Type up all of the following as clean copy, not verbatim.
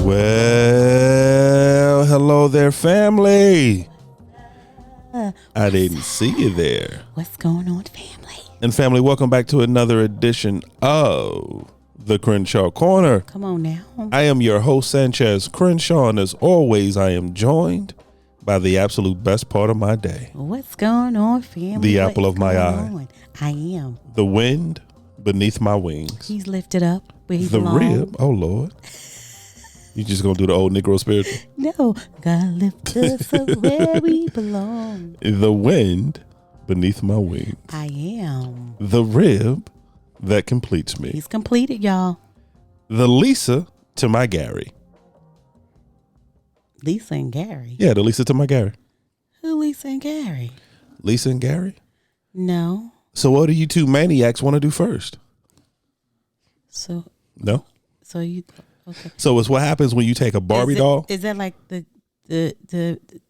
Well, hello there, family. I didn't see you there. What's going on, family? And family, welcome back to another edition of the Crenshaw Corner. Come on now. I am your host, Sanchez Crenshaw, and as always, I am joined by the absolute best part of my day. What's going on, family? The apple of my eye. On? I am. The wind beneath my wings. He's lifted up where he The belongs. rib. Oh, Lord. You just gonna do the old Negro spiritual? No. God lift us up where we belong. The wind beneath my wings. I am. The rib that completes me. He's completed, y'all. The Lisa to my Gary. Lisa and Gary. Yeah, the Lisa to my Gary. Who Lisa and Gary? Lisa and Gary? No. So what do you two maniacs want to do first? So No? you okay. So it's what happens when you take a Barbie doll. Is that like the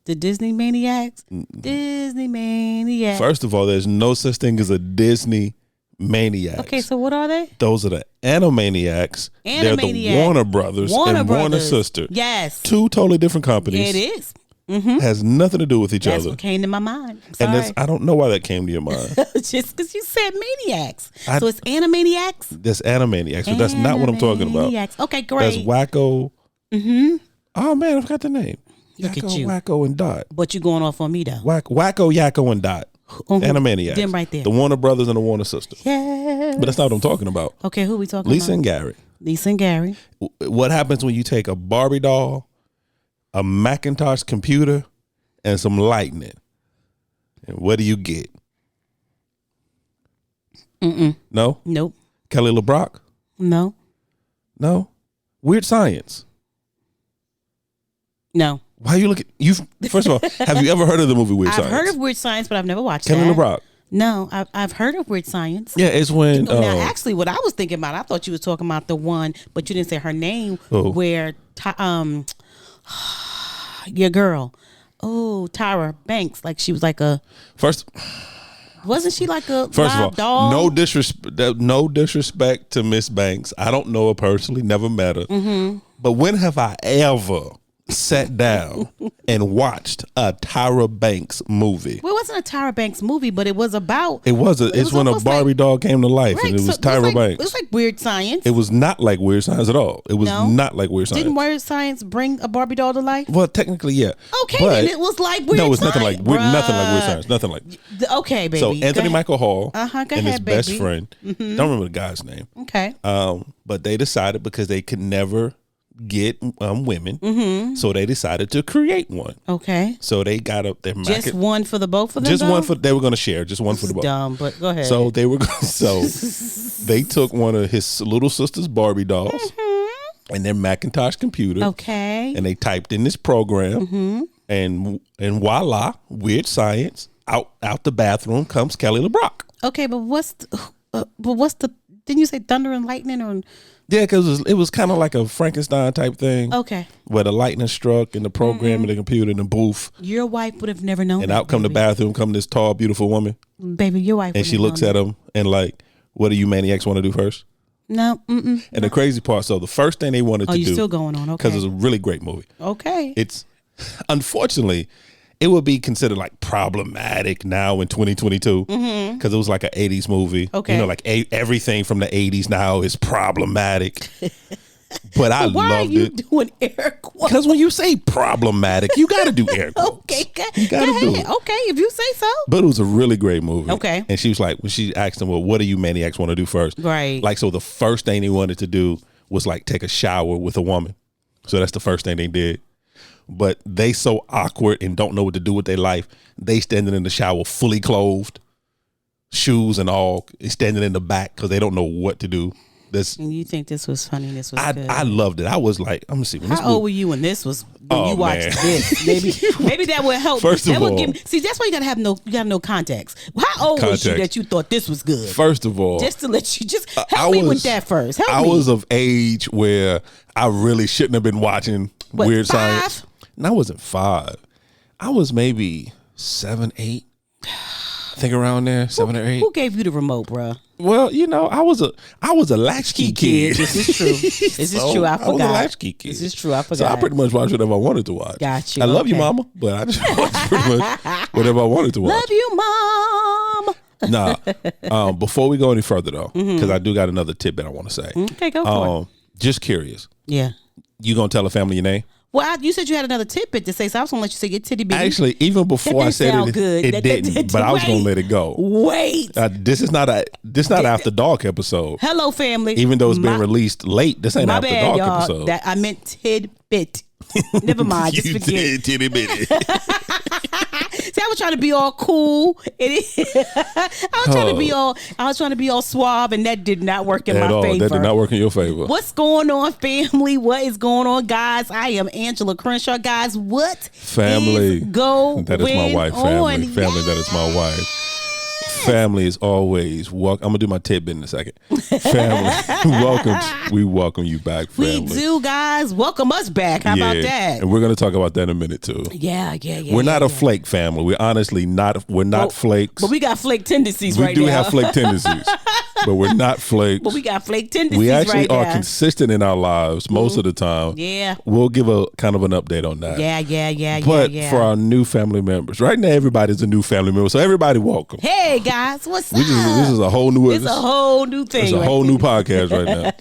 Disney Maniacs? Disney Maniacs. First of all, there's no such thing as a Disney maniac. Okay, so what are they? Those are the Animaniacs. They're the Warner Brothers and Warner Sisters. Yes. Two totally different companies. It is. Mm-hmm. Has nothing to do with each That's other. what came to my mind. I'm And sorry. I don't know why that came to your mind. Just because you said maniacs. So it's Animaniacs? That's Animaniacs, but that's not what I'm talking about. Animaniacs. Okay, great. That's Wacko. Mm-hmm. Oh, man, I forgot the name. Look Yakko, at you. Wacko, and Dot. But you going off on me, though. Wacko, Yakko, and Dot. Animaniacs. Them right there. The Warner Brothers and the Warner Sisters. Yeah. But that's not what I'm talking about. Okay, who we talking Lisa about? and Gary. Lisa and Gary. What happens when you take a Barbie doll, a Macintosh computer, and some lightning? And what do you get? No? Nope. Kelly LeBrock? No. No? Weird Science? No. Why you looking? First of all, have you ever heard of the movie Weird Science? I've heard of Weird Science, but I've never watched Kelly that. LeBrock. No, I've heard of Weird Science. Yeah, it's when Now, actually, what I was thinking about, I thought you was talking about the one, but you didn't say her name. Oh. Where, your girl, Tyra Banks, like she was like wasn't she like a First live of all, dog? no disrespect to Miss Banks. I don't know her personally, never met her. Mm-hmm. But when have I ever sat down and watched a Tyra Banks movie? Well, it wasn't a Tyra Banks movie, but it was about. It's when a Barbie doll came to life, Right, and it was so Tyra Banks. It was like Weird Science. It was not like Weird Science at all. It was No? not like Weird Science. Didn't Weird Science bring a Barbie doll to life? Well, technically, yeah. Okay, But then it was like Weird Science. No, it's nothing like Weird Science. Nothing like. Okay, baby. So Go Anthony ahead. Michael Hall Go and his ahead, best baby. friend. Don't remember the guy's name. Okay. But they decided because they could never get women, so they decided to create one. Okay. So they got up their Just one for the both of them. just though? one for they were going to share just one for the both. Dumb, but go ahead. So they were they took one of his little sister's Barbie dolls and their Macintosh computer. Okay. And they typed in this program, and voila, Weird Science. Out the bathroom comes Kelly LeBrock. Okay, but what's the? Didn't you say thunder and lightning or? Yeah, because it was kind of like a Frankenstein type thing. Okay. Where the lightning struck in the program in the computer in the booth. Your wife would have never known. And that, out come the bathroom, come this tall, beautiful woman. Baby, your wife. And she looks at him and like, what do you maniacs want to do first? No. And the crazy part, so the first thing they wanted to do. Oh, you're still going on. Okay. Because it's a really great movie. Okay. It's, unfortunately, it would be considered like problematic now in 2022 because it was like an 80s movie. Okay. You know, like everything from the 80s now is problematic. But I Why loved are you it. doing air quotes? Because when you say problematic, you got to do air quotes. Okay. You got to do it. Okay, if you say so. But it was a really great movie. Okay. And she was like, when she asked him, well, what do you maniacs want to do first? Right. Like, so the first thing they wanted to do was like take a shower with a woman. So that's the first thing they did. But they so awkward and don't know what to do with their life. They standing in the shower fully clothed, shoes and all, standing in the back because they don't know what to do. And you think this was funny? This was good. I loved it. I was like, I'm gonna see. How old were you when this was? When you watched man. this, maybe that would help. First of that would all, give me, see, that's why you gotta know context. How old was you that you thought this was good? First of all, just to let you help me with that first. Help me. I was of age where I really shouldn't have been watching Weird Science. No, I wasn't 5. I was maybe 7, 8. think around there, 7 or 8. Who gave you the remote, bro? Well, I was a latchkey kid. This is true. This is true. I forgot. I was a latchkey kid. This is true. I forgot. So I pretty much watched whatever I wanted to watch. Got you. I love you, mama, but I just watched pretty much whatever I wanted to watch. Love you, mom. Nah. Before we go any further, though, because I do got another tidbit I want to say. Okay, go for it. Just curious. Yeah. You gonna tell the family your name? Well, you said you had another tidbit to say, so I was gonna let you say your titty bitty. Actually, even before I said it, it didn't. But I was gonna let it go. Wait. This is not After Dark episode. Hello, family. Even though it's been released late, this ain't After Dark episode. I meant tidbit. Never mind. Just forget. You titty bitty. See, I was trying to be all cool. I was trying to be all suave, and that did not work in my favor. That did not work in your favor. What's going on, family? What is going on, guys? I am Angela Crenshaw. Guys, what family? That is my wife. Family. That is my wife. Family is always welcome. I'm gonna do my tidbit in a second. Family, we welcome you back. Family. We do, guys. Welcome us back. How about that? And we're gonna talk about that in a minute too. Yeah. We're not a flake family. We're honestly not. We're not flakes. But we got flake tendencies right now. We do have flake tendencies, but we're not flakes. But we got flake tendencies. We actually are now. Consistent in our lives most of the time. Yeah. We'll give a kind of an update on that. Yeah. But for our new family members, right now everybody's a new family member, so everybody welcome. Hey guys, what's up? This is a whole new. It's a whole new thing. It's a whole new podcast right now.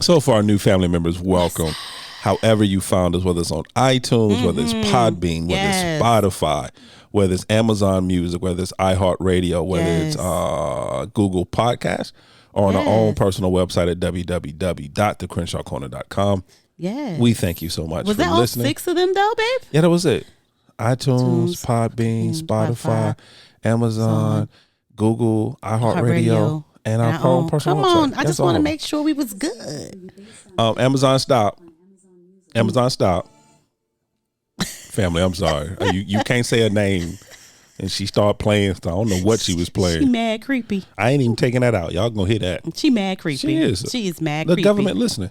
So for our new family members, welcome. However you found us, whether it's on iTunes, whether it's Podbean, whether it's Spotify, whether it's Amazon Music, whether it's iHeartRadio, whether it's Google Podcasts, or on our own personal website at www.thecrenshawcorner.com. Yes. We thank you so much for listening. Was that all 6 of them though, babe? Yeah, that was it. iTunes, Podbean, Spotify, Amazon, Google, iHeartRadio, and our own personal website. Come on, I just want to make sure we was good. Amazon stop. Family, I'm sorry. You can't say a name. And she started playing. So I don't know what she was playing. She mad creepy. I ain't even taking that out. Y'all gonna hear that. She mad creepy. She is. She is mad creepy. The government listening.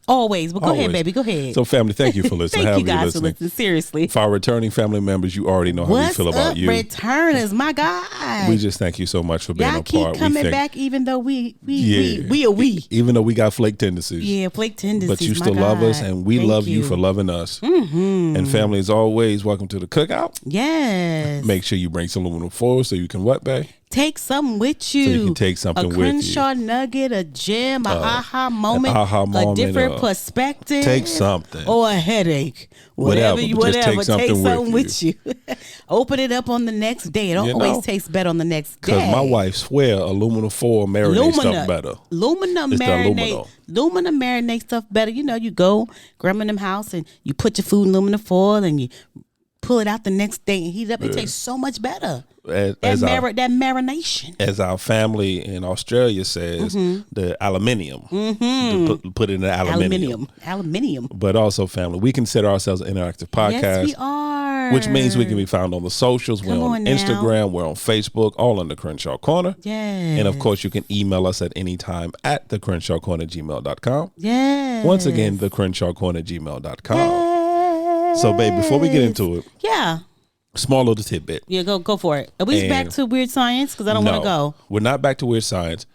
Always. But go ahead, baby. Go ahead. So family, thank you for listening. Thank you guys for listening. Seriously. For our returning family members, you already know how we feel about you. Returners, my God. We just thank you so much for being a part. Y'all keep coming back even though we. Even though we got flake tendencies. Yeah, flake tendencies. But you still love us, and we love you for loving us. Mm-hmm. And family, as always, welcome to the cookout. Yes. Make sure you bring some aluminum foil so you can what, babe? Take something with you. So you can take something with you. A Crenshaw nugget, a gem, an aha moment, a different perspective. Take something. Or a headache. Whatever. Take something with you. Open it up on the next day. It always tastes better on the next day. Because my wife swear aluminum foil marinates stuff better. Aluminum marinate stuff better. You go Grandma's house and you put your food in aluminum foil and you pull it out the next day and heat it up. It tastes so much better. That marination. As our family in Australia says, the aluminium. Put it in the aluminium. But also, family, we consider ourselves an interactive podcast. Yes, we are. Which means we can be found on the socials. We're on Instagram. We're on Facebook. All under Crenshaw Corner. Yes. And, of course, you can email us at any time at thecrenshawcorner@gmail.com. Yes. Once again, thecrenshawcorner@gmail.com. Yes. So, babe, before we get into it. Yeah. Small little tidbit. Yeah, go for it. Are we back to Weird Science? Because I don't want to go. We're not back to Weird Science,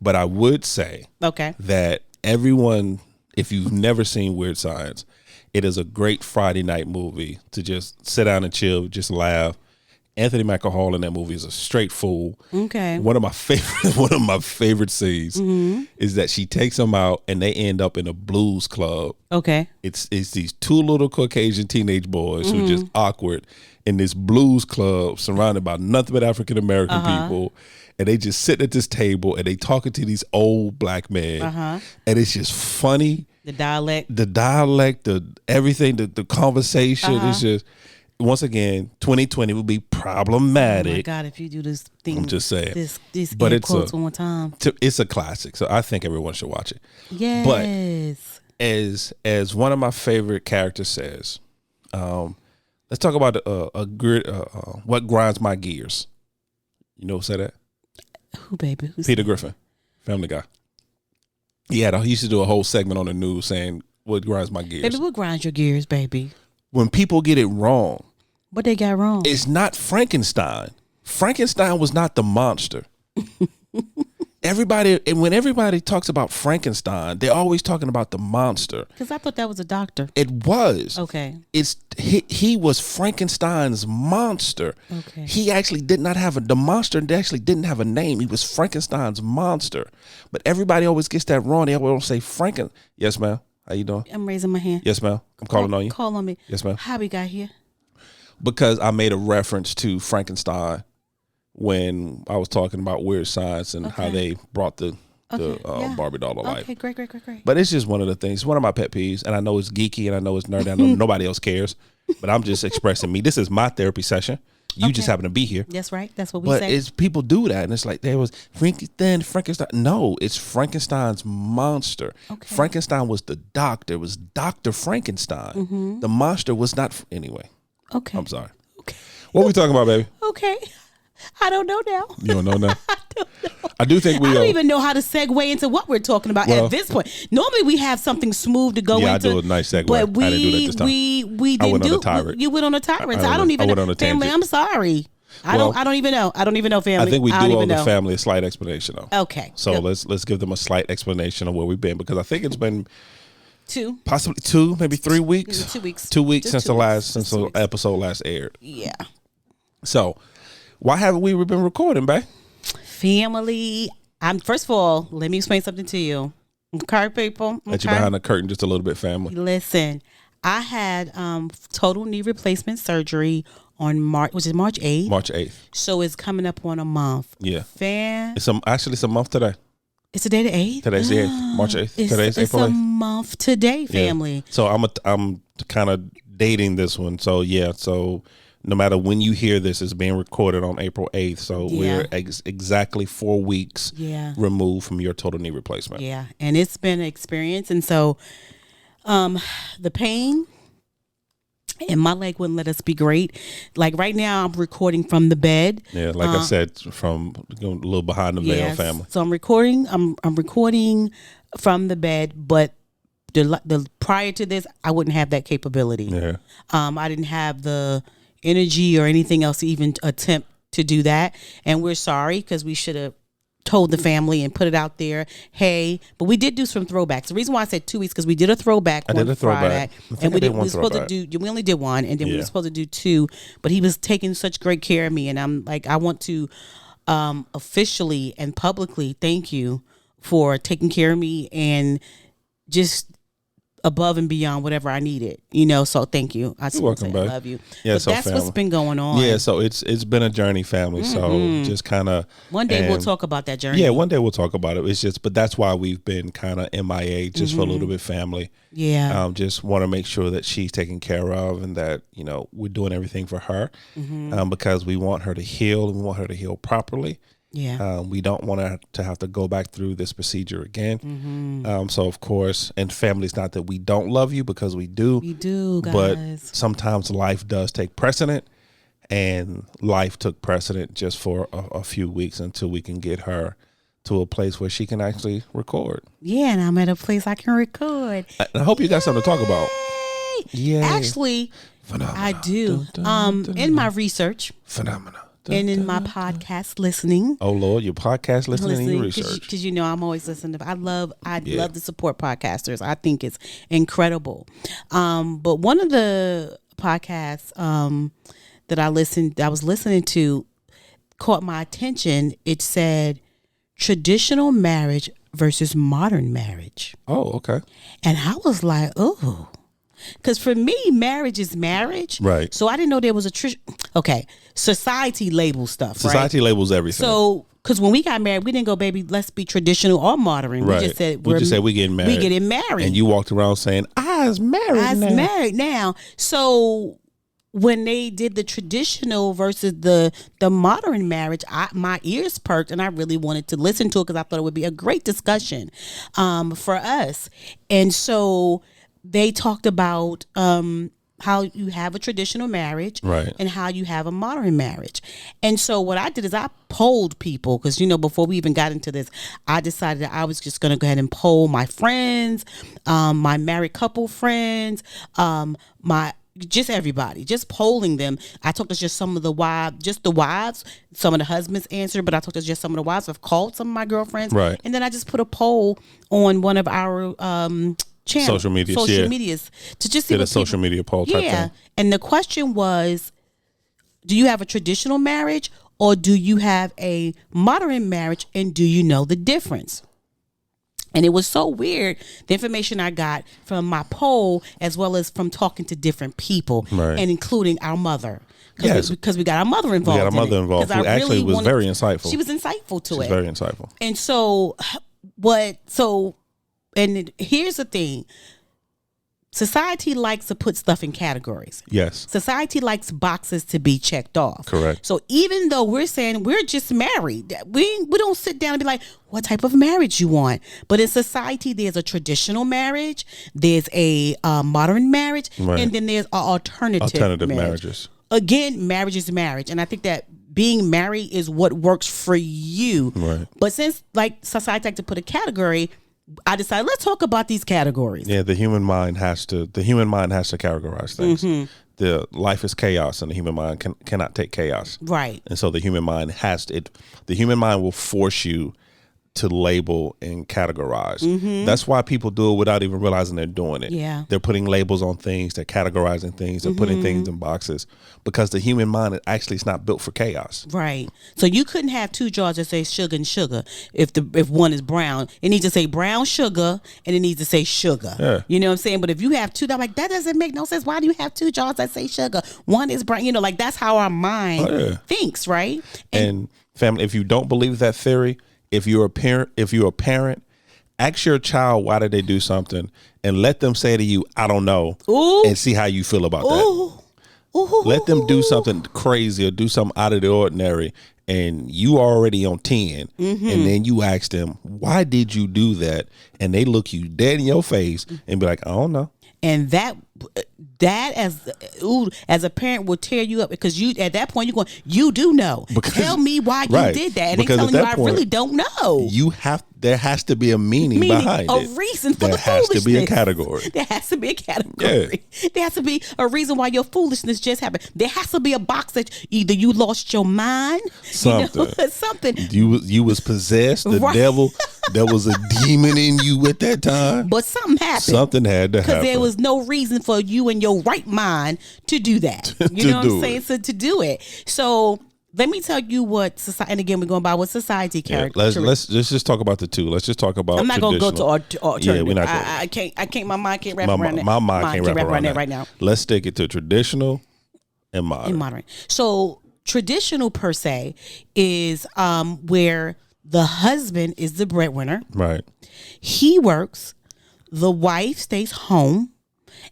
but I would say that everyone, if you've never seen Weird Science, it is a great Friday night movie to just sit down and chill, just laugh. Anthony Michael Hall in that movie is a straight fool. Okay. One of my favorite scenes is that she takes them out and they end up in a blues club. Okay. It's these two little Caucasian teenage boys who are just awkward in this blues club surrounded by nothing but African American people. And they just sitting at this table and they talking to these old black men. And it's just funny. The dialect, the everything, the conversation is just, once again, 2020 will be problematic. Oh my God, if you do this thing. I'm just saying. This but it's quotes one more time. It's a classic. So I think everyone should watch it. Yes. But as one of my favorite characters says, let's talk about what grinds my gears. You know who said that? Who, baby? Peter Griffin, Family Guy. He used to do a whole segment on the news saying what grinds my gears. Baby, what grinds your gears, baby? When people get it wrong. What they got wrong? It's not Frankenstein. Frankenstein was not the monster. When everybody talks about Frankenstein, they're always talking about the monster. Because I thought that was a doctor. It was. Okay. He was Frankenstein's monster. Okay. He actually did not have the monster actually didn't have a name. He was Frankenstein's monster. But everybody always gets that wrong. They always say Yes, ma'am. How you doing? I'm raising my hand. Yes, ma'am. I'm calling on you. Call on me. Yes, ma'am. How we got here? Because I made a reference to Frankenstein when I was talking about Weird Science and how they brought the Barbie doll to life. Okay, great. But it's just one of the things. It's one of my pet peeves, and I know it's geeky, and I know it's nerdy. I know nobody else cares, but I'm just expressing me. This is my therapy session. You just happen to be here. That's right. That's what we say. But it's people do that, and it's like there was Frankenstein. No, it's Frankenstein's monster. Okay. Frankenstein was the doctor. It was Dr. Frankenstein. Mm-hmm. The monster was not. Anyway. Okay. I'm sorry. Okay. What are we talking about, baby? Okay. I don't know now. You don't know now? I don't know. I do think I don't even know how to segue into what we're talking about at this point. Normally we have something smooth to go into. Yeah, I do a nice segue. But I didn't do that this time. we didn't do. You went on a tirade. I don't even know. Family, I'm sorry. I don't even know. I don't even know, family. I think we do owe the family a slight explanation, though. Okay. So let's give them a slight explanation of where we've been, because I think it's been possibly 2, maybe 3 weeks. 2 weeks. 2 weeks since the episode last aired. Yeah. So why haven't we been recording, babe? Family, first of all, let me explain something to you. Okay, people. Let you behind the curtain just a little bit, family. Listen, I had total knee replacement surgery on March 8th. March 8th. So it's coming up on a month. Yeah. It's a month today. It's today the 8th? Today's the 8th. March 8th. Today's April 8th. It's a month today, family. Yeah. So I'm kind of dating this one. So so no matter when you hear this, it's being recorded on April 8th. So we're exactly 4 weeks removed from your total knee replacement. Yeah. And it's been an experience. And so the pain and my leg wouldn't let us be great. Like right now I'm recording from the bed. Yeah, like I said, from a little behind the veil, family. So I'm recording from the bed, but the prior to this I wouldn't have that capability. Yeah. I didn't have the energy or anything else to even attempt to do that, and we're sorry because we should have told the family and put it out there. Hey, but we did do some throwbacks. The reason why I said 2 weeks because we did a throwback on Friday, and we were supposed to do. We only did one, and then we were supposed to do 2. But he was taking such great care of me, and I'm like, I want to officially and publicly thank you for taking care of me and just above and beyond whatever I needed, so thank you. I love you. Yeah, but that's family. What's been going on. Yeah, so it's been a journey, family. So just kind of one day we'll talk about that journey. Yeah, one day we'll talk about it. It's just, but that's why we've been kind of MIA just for a little bit, family. Yeah. Just want to make sure that she's taken care of and that we're doing everything for her, because we want her to heal and we want her to heal properly. Yeah. We don't want her to have to go back through this procedure again. So of course, and family's not that we don't love you, because we do. We do, guys. But sometimes life does take precedent, and life took precedent just for a few weeks until we can get her to a place where she can actually record. Yeah, and I'm at a place I can record. I hope you got something to talk about. Yeah. Actually, I do. In my research. Phenomenal. And in my podcast listening. Oh Lord, your podcast listening and your research. Because I'm always listening. I love to support podcasters. I think it's incredible. But one of the podcasts that I was listening to caught my attention. It said traditional marriage versus modern marriage. Oh, okay. And I was like, oh. Because for me, marriage is marriage. Right. So I didn't know there was society labels stuff. Society labels everything. So, because when we got married, we didn't go, baby, let's be traditional or modern. Right. We just said we getting married. We getting married. And you walked around saying, I's married now. So when they did the traditional versus the modern marriage, my ears perked and I really wanted to listen to it because I thought it would be a great discussion for us. And so they talked about how you have a traditional marriage, right, and how you have a modern marriage. And so what I did is I polled people because, before we even got into this, I decided that I was just going to go ahead and poll my friends, my married couple friends, my just everybody, just polling them. I talked to just some of the wives, some of the husbands answered, but I talked to just some of the wives. I've called some of my girlfriends. Right. And then I just put a poll on one of our channels. Social medias to just see a social media poll type thing. And the question was, do you have a traditional marriage or do you have a modern marriage, and do you know the difference? And it was so weird, the information I got from my poll, as well as from talking to different people, right. and including our mother. Yes. Because we got our mother involved. We got our mother involved, who actually was very insightful. She was insightful to it. Very insightful. And and here's the thing. Society likes to put stuff in categories. Yes. Society likes boxes to be checked off. Correct. So even though we're saying we're just married, we don't sit down and be like, what type of marriage you want? But in society, there's a traditional marriage, there's a modern marriage, right. and then there's alternative marriages. Again, marriage is marriage. And I think that being married is what works for you. Right. But since like society like to put a category, I decided, let's talk about these categories. Yeah, the human mind has to categorize things. Mm-hmm. The life is chaos, and the human mind cannot take chaos. Right. And so the human mind the human mind will force you to label and categorize. Mm-hmm. That's why people do it without even realizing they're doing it. Yeah. They're putting labels on things, they're categorizing things, they're putting things in boxes, because the human mind actually is not built for chaos. Right. So you couldn't have two jars that say sugar and sugar if one is brown. It needs to say brown sugar and it needs to say sugar. Yeah. You know what I'm saying? But if you have two, I'm like, that doesn't make no sense. Why do you have two jars that say sugar? One is brown. You know, like that's how our mind thinks, right? And family, if you don't believe that theory, if you're a parent, ask your child why did they do something, and let them say to you, I don't know, and see how you feel about that. Let them do something crazy or do something out of the ordinary, and you already on 10, and then you ask them, why did you do that? And they look you dead in your face and be like, I don't know. And that as a parent will tear you up, because you at that point you're going, you do know. Tell me why you did that. And they telling you, I really don't know. There has to be a meaning behind it. A reason for the foolishness. There has to be a category. There has to be a category. Yeah. There has to be a reason why your foolishness just happened. There has to be a box that either you lost your mind, something. You was possessed. The devil. There was a demon in you at that time. But something happened. Something had to happen. Because there was no reason for you in your right mind to do that. You know what I'm saying? So to do it. So let me tell you what society, and again, we're going by what society characteristics. Let's just talk about the two. Let's just talk about. I'm not going to go to alternative. Yeah, we're not going. I can't. My mind can't wrap around that. My mind can't wrap around that right now. Let's stick it to traditional and modern. So traditional per se is where the husband is the breadwinner. Right. He works. The wife stays home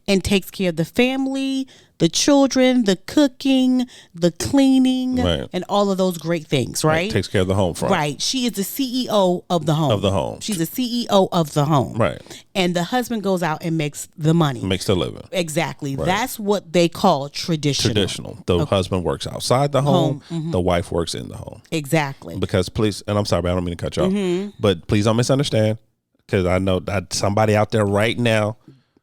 and takes care of the family, the children, the cooking, the cleaning, and all of those great things, right? Takes care of the home front. Right. She is the CEO of the home. She's the CEO of the home. Right. And the husband goes out and makes the money. Makes the living. Exactly. Right. That's what they call traditional. The husband works outside the home. The wife works in the home. Exactly. Because please, and I'm sorry, I don't mean to cut you off, but please don't misunderstand, because I know that somebody out there right now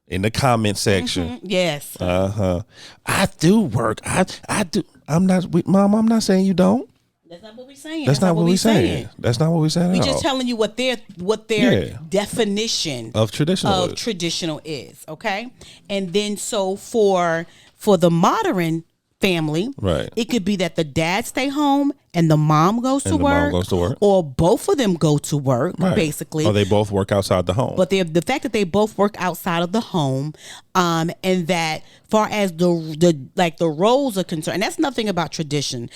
in the comment section. Yes. I do work. I do. I'm not, Mom, I'm not saying you don't. That's not what we're saying. That's not what we're saying. That's not what we're saying. We're just telling you what their definition of traditional is. Okay. And then so for the modern family, right, it could be that the dad stay home and the mom goes to work, or both of them go to work, basically, or they both work outside the home. But the fact that they both work outside of the home, and that far as the roles are concerned, and that's nothing about traditional.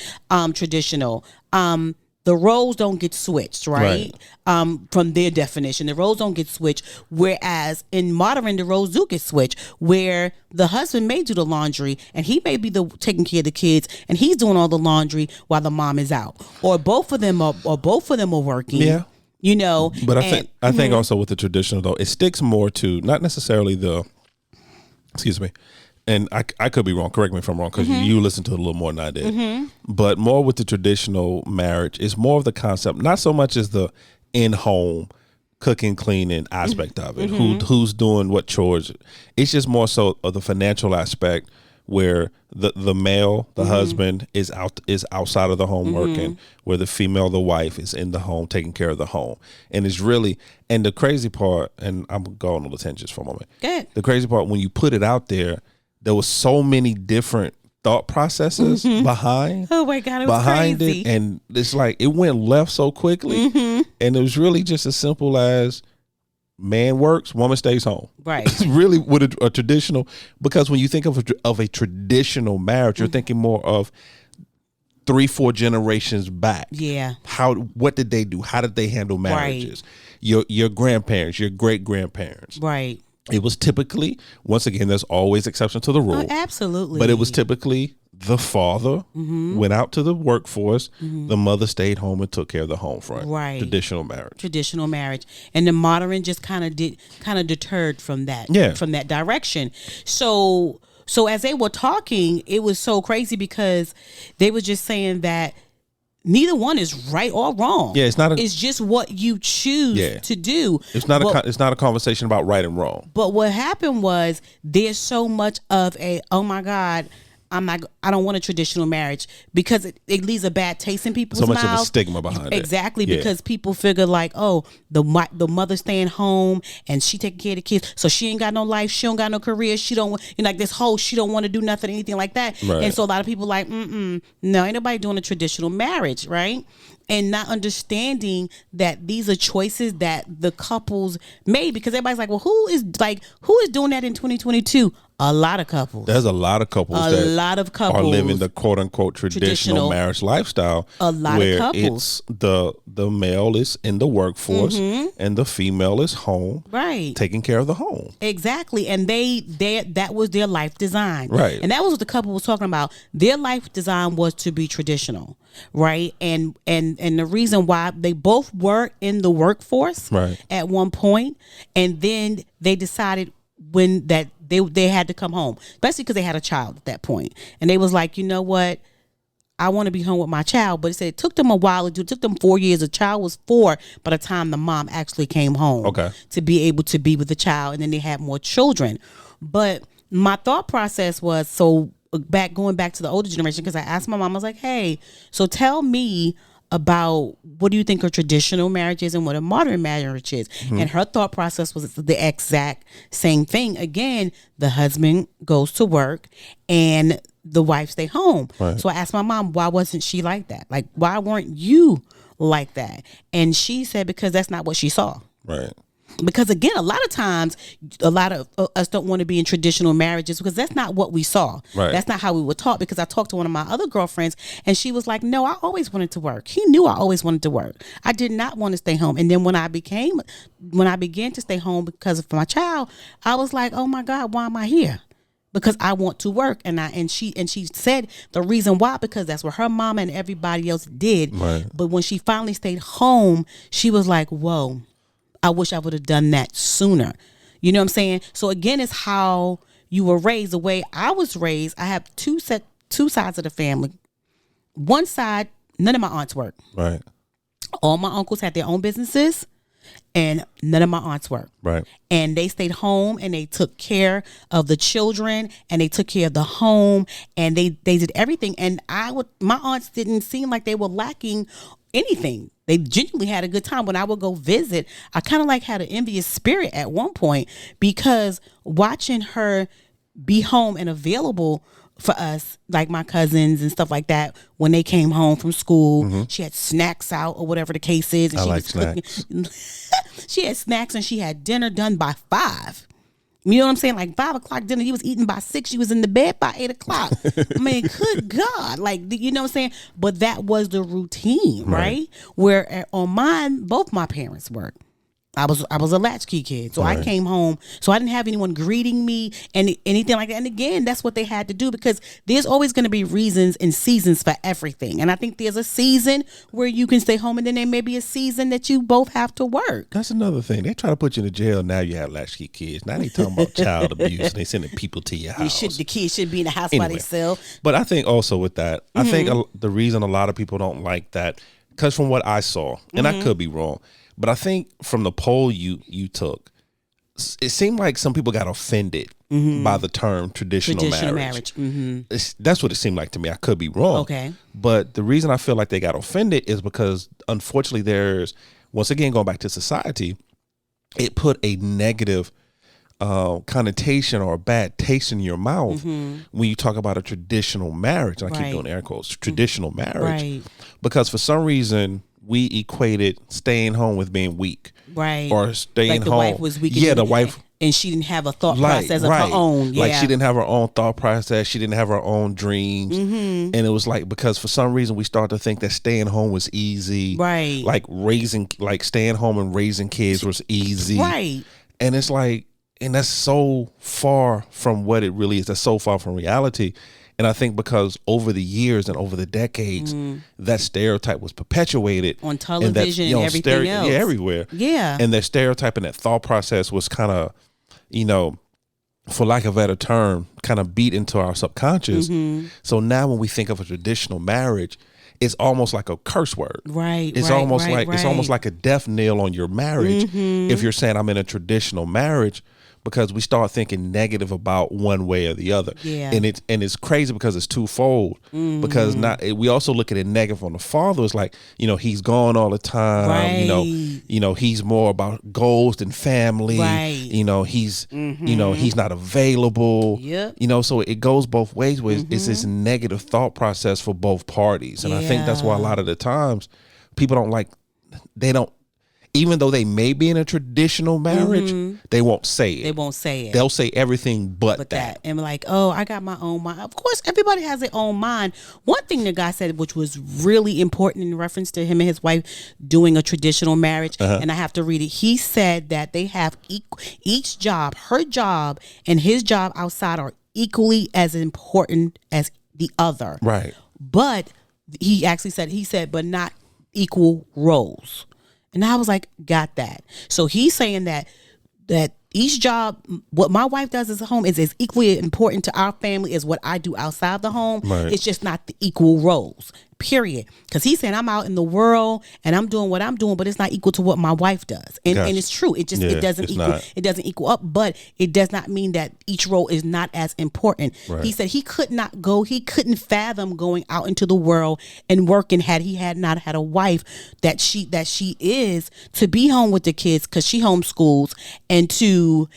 The roles don't get switched, right? From their definition, the roles don't get switched. Whereas in modern, the roles do get switched, where the husband may do the laundry and he may be taking care of the kids, and he's doing all the laundry while the mom is out, or both of them are working. Yeah, you know. But I think also with the traditional though, it sticks more to not necessarily the. Excuse me. And I could be wrong. Correct me if I'm wrong, because you listened to it a little more than I did. But more with the traditional marriage, it's more of the concept, not so much as the in-home cooking, cleaning aspect of it. Who's doing what chores? It's just more so of the financial aspect, where the male, the husband is outside of the home working, where the female, the wife, is in the home taking care of the home. And it's really, and the crazy part, and I'm going on the tangents for a moment. Good. The crazy part, when you put it out there was so many different thought processes behind. Oh my God, it was crazy. It, and it's like it went left so quickly, and it was really just as simple as man works, woman stays home. Right. It's really with a traditional, because when you think of a traditional marriage, you're thinking more of 3-4 generations back. Yeah. What did they do? How did they handle marriages? Right. Your grandparents, your great grandparents. Right. It was typically, once again, there's always exception to the rule. Oh, absolutely. But it was typically the father went out to the workforce, the mother stayed home and took care of the home front. Right. Traditional marriage. And the modern just kind of deterred from that. Yeah. From that direction. So as they were talking, it was so crazy because they were just saying that neither one is right or wrong. Yeah, it's just what you choose to do. It's not a conversation about right and wrong. But what happened was there's so much of oh my God, I don't want a traditional marriage because it leaves a bad taste in people's mouths. So much of a stigma behind it. Exactly, because people figure like, oh, the mother staying home and she taking care of the kids, so she ain't got no life, she don't got no career, she don't like this whole she don't want to do nothing, anything like that. Right. And so a lot of people like, no, ain't nobody doing a traditional marriage, right? And not understanding that these are choices that the couples made, because everybody's like, well, who is doing that in 2022? A lot of couples. There's a lot of couples are living the quote unquote traditional marriage lifestyle. A lot of couples. It's the male is in the workforce and the female is home, right, taking care of the home. Exactly. And they that was their life design. Right. And that was what the couple was talking about. Their life design was to be traditional. Right. And the reason why they both were in the workforce at one point, and then they decided when that they had to come home, especially because they had a child at that point. And they was like, you know what? I want to be home with my child. But it said it took them a while to do. It took them 4 years. The child was 4 by the time the mom actually came home to be able to be with the child. And then they had more children. But my thought process was, going back to the older generation, because I asked my mom, I was like, hey, so tell me about what do you think a traditional marriage is and what a modern marriage is. And her thought process was the exact same thing. Again, the husband goes to work and the wife stay home. Right. So I asked my mom, why wasn't she like that? Like, why weren't you like that? And she said, because that's not what she saw. Right. Because again, a lot of times, a lot of us don't want to be in traditional marriages because that's not what we saw. Right. That's not how we were taught. Because I talked to one of my other girlfriends and she was like, no, I always wanted to work. He knew I always wanted to work. I did not want to stay home. And then when I began to stay home because of my child, I was like, oh my God, why am I here? Because I want to work. And she said the reason why, because that's what her mama and everybody else did. Right. But when she finally stayed home, she was like, whoa, I wish I would have done that sooner. You know what I'm saying? So again, it's how you were raised. The way I was raised, I have two sides of the family. One side, none of my aunts worked. Right. All my uncles had their own businesses and none of my aunts worked. Right. And they stayed home and they took care of the children and they took care of the home and they did everything. And my aunts didn't seem like they were lacking anything. They genuinely had a good time. When I would go visit, I kind of like had an envious spirit at one point, because watching her be home and available for us, like my cousins and stuff like that, when they came home from school, she had snacks out or whatever the case is. And I she like was snacks. She had snacks and she had dinner done by 5. You know what I'm saying? Like 5 o'clock dinner, he was eating by 6. She was in the bed by 8 o'clock. I mean, good God. Like, you know what I'm saying? But that was the routine, right? Where on mine, both my parents worked. I was a latchkey kid. So I came home. So I didn't have anyone greeting me and anything like that. And again, that's what they had to do, because there's always going to be reasons and seasons for everything. And I think there's a season where you can stay home, and then there may be a season that you both have to work. That's another thing. They try to put you in jail. Now you have latchkey kids. Now they talking about child abuse and they sending people to your house. The kids should be in the house by themselves. But I think also with that, I think the reason a lot of people don't like that, because from what I saw, and I could be wrong, but I think from the poll you took, it seemed like some people got offended by the term traditional marriage. That's what it seemed like to me. I could be wrong. Okay. But the reason I feel like they got offended is because, unfortunately, there's, once again, going back to society, it put a negative connotation or a bad taste in your mouth when you talk about a traditional marriage. And I keep doing air quotes, traditional marriage. Right. Because for some reason, we equated staying home with being weak. Right. Or staying like the home. Wife was weak. Yeah, the wife. And she didn't have a thought process of her own. Yeah. Like she didn't have her own thought process. She didn't have her own dreams. And it was like, because for some reason we started to think that staying home was easy. Right. Like staying home and raising kids was easy. Right. And it's like, and that's so far from what it really is. That's so far from reality. And I think because over the years and over the decades, that stereotype was perpetuated on television and everything else. Yeah, everywhere. Yeah. And that stereotype and that thought process was kind of, for lack of a better term, kind of beat into our subconscious. So now when we think of a traditional marriage, it's almost like a curse word. Right. It's almost like a death knell on your marriage if you're saying I'm in a traditional marriage, because we start thinking negative about one way or the other. Yeah. And it's crazy because it's twofold. Because we also look at it negative on the father. It's like, he's gone all the time. Right. He's more about goals than family. Right. He's he's not available. Yep. So it goes both ways where it's this negative thought process for both parties. And I think that's why a lot of the times people even though they may be in a traditional marriage, they won't say it. They won't say it. They'll say everything but that. And like, oh, I got my own mind. Of course, everybody has their own mind. One thing the guy said, which was really important in reference to him and his wife doing a traditional marriage, and I have to read it. He said that they have each job, her job and his job outside are equally as important as the other. Right. But he said, but not equal roles. And I was like, got that. So he's saying that each job, what my wife does at home is as equally important to our family as what I do outside the home. Right. It's just not the equal roles, period. Because he's saying I'm out in the world and I'm doing what I'm doing, but it's not equal to what my wife does. And it's true. It just it doesn't equal up, but it does not mean that each role is not as important. Right. He said he couldn't fathom going out into the world and working had he not had a wife that she is to be home with the kids, because she homeschools, and to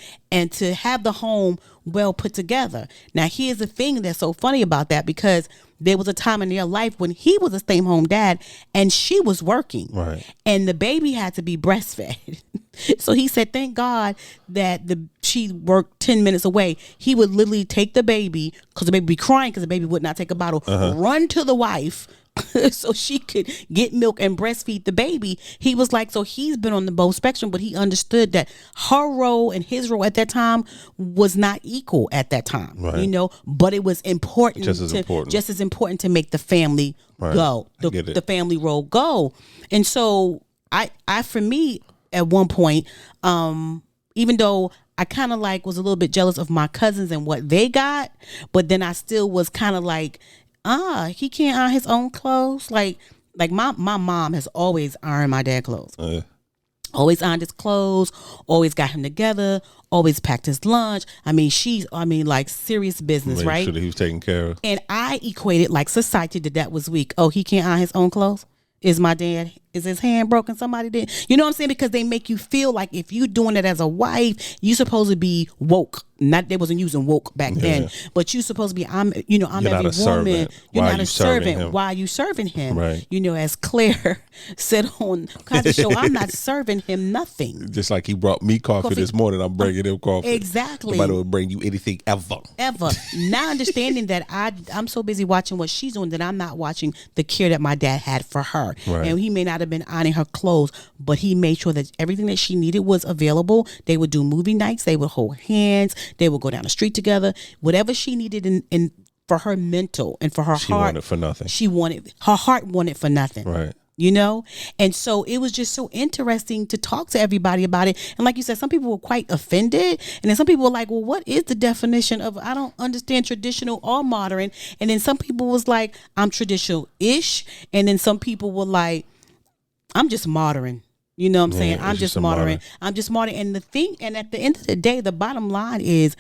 have the home well put together. Now, here's the thing that's so funny about that, because there was a time in their life when he was a stay-home dad and she was working. Right. And the baby had to be breastfed. So he said, thank God that she worked 10 minutes away. He would literally take the baby, because the baby would be crying because the baby would not take a bottle, run to the wife so she could get milk and breastfeed the baby. He was like, so he's been on the both spectrum, but he understood that her role and his role at that time was not equal at that time, right. But it was important, just as important to make the family go, the family role go. And so I for me, at one point, even though I kind of was a little bit jealous of my cousins and what they got, but then I still was kind of like, he can't iron his own clothes. Like my mom has always ironed my dad's clothes. Always ironed his clothes, always got him together, always packed his lunch. She's serious business, right? Make sure that he was taken care of. And I equated society that was weak. Oh, he can't iron his own clothes? Is my dad, is his hand broken? Somebody did. You know what I'm saying? Because they make you feel like if you're doing it as a wife, you're supposed to be woke. Not, they wasn't using woke back then, but you're supposed to be, I'm every woman. You're not a servant. Why are you serving him? Right. As Claire said on Cosby Show, I'm not serving him nothing. Just like he brought me coffee this morning, I'm bringing him coffee. Exactly. Nobody would bring you anything ever. Now understanding that I'm so busy watching what she's doing that I'm not watching the care that my dad had for her. Right. And he may not have been ironing her clothes, but he made sure that everything that she needed was available. They would do movie nights. They would hold hands. They would go down the street together. Whatever she needed in for her mental and for her heart. She wanted for nothing. Her heart wanted for nothing. Right. And so it was just so interesting to talk to everybody about it. And like you said, some people were quite offended. And then some people were like, well, what is the definition of, I don't understand traditional or modern. And then some people was like, I'm traditional-ish. And then some people were like, I'm just modern. You know what I'm saying? Yeah, I'm it's just just a monitoring. martyr. I'm just monitoring. And and at the end of the day, the bottom line is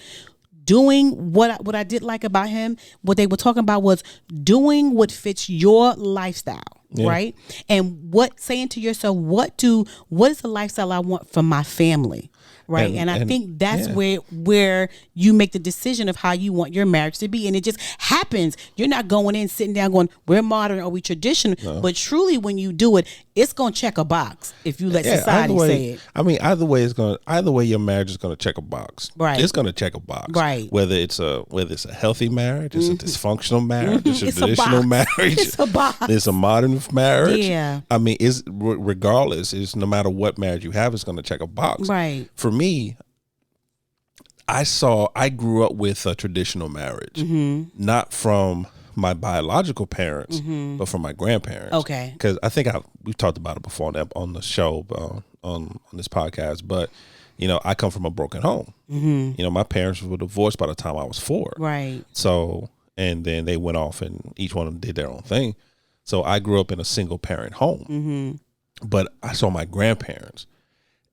doing what I did like about him. What they were talking about was doing what fits your lifestyle, right? And saying to yourself, what is the lifestyle I want for my family? Right. And I think that's where you make the decision of how you want your marriage to be. And it just happens. You're not going in, sitting down going, we're modern or we traditional. No. But truly when you do it, it's going to check a box if you let society say it. I mean, either way your marriage is going to check a box. Right. It's going to check a box. Right. Whether it's a healthy marriage, it's a dysfunctional marriage, it's a traditional marriage. It's a box. It's a modern marriage. Yeah. I mean, regardless, it's no matter what marriage you have, it's going to check a box. Right. For me, I grew up with a traditional marriage, not from my biological parents, but from my grandparents. Okay. Because I think we've talked about it before on the show, on this podcast, but I come from a broken home. My parents were divorced by the time I was 4. Right. So, and then they went off and each one of them did their own thing. So I grew up in a single parent home, but I saw my grandparents.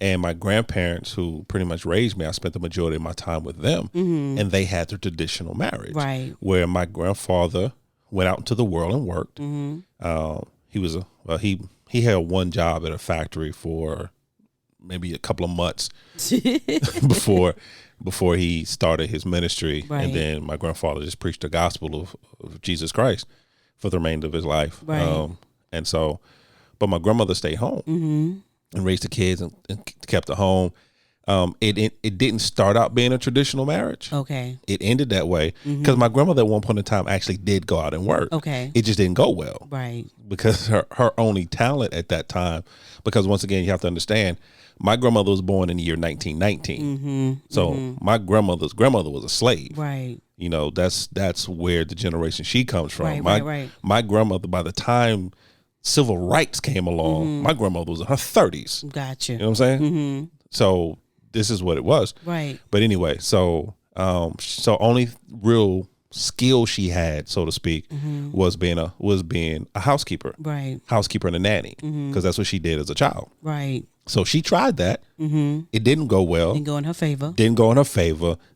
And my grandparents, who pretty much raised me, I spent the majority of my time with them, and they had the traditional marriage, right? Where my grandfather went out into the world and worked. He had one job at a factory for maybe a couple of months before he started his ministry, right. And then my grandfather just preached the gospel of Jesus Christ for the remainder of his life, right. But my grandmother stayed home. And raised the kids and kept the home. It didn't start out being a traditional marriage. Okay. It ended that way because my grandmother at one point in time actually did go out and work. Okay. It just didn't go well. Right. Because her only talent at that time, because once again, you have to understand, my grandmother was born in the year 1919. So my grandmother's grandmother was a slave. Right. That's where the generation she comes from. Right. My grandmother, by the time civil rights came along, my grandmother was in her 30s. Gotcha. You know what I'm saying? So this is what it was. Right. But anyway, so only real skill she had, so to speak, was being a housekeeper. Right. Housekeeper and a nanny, because that's what she did as a child. Right. So she tried that. It didn't go well. Didn't go in her favor.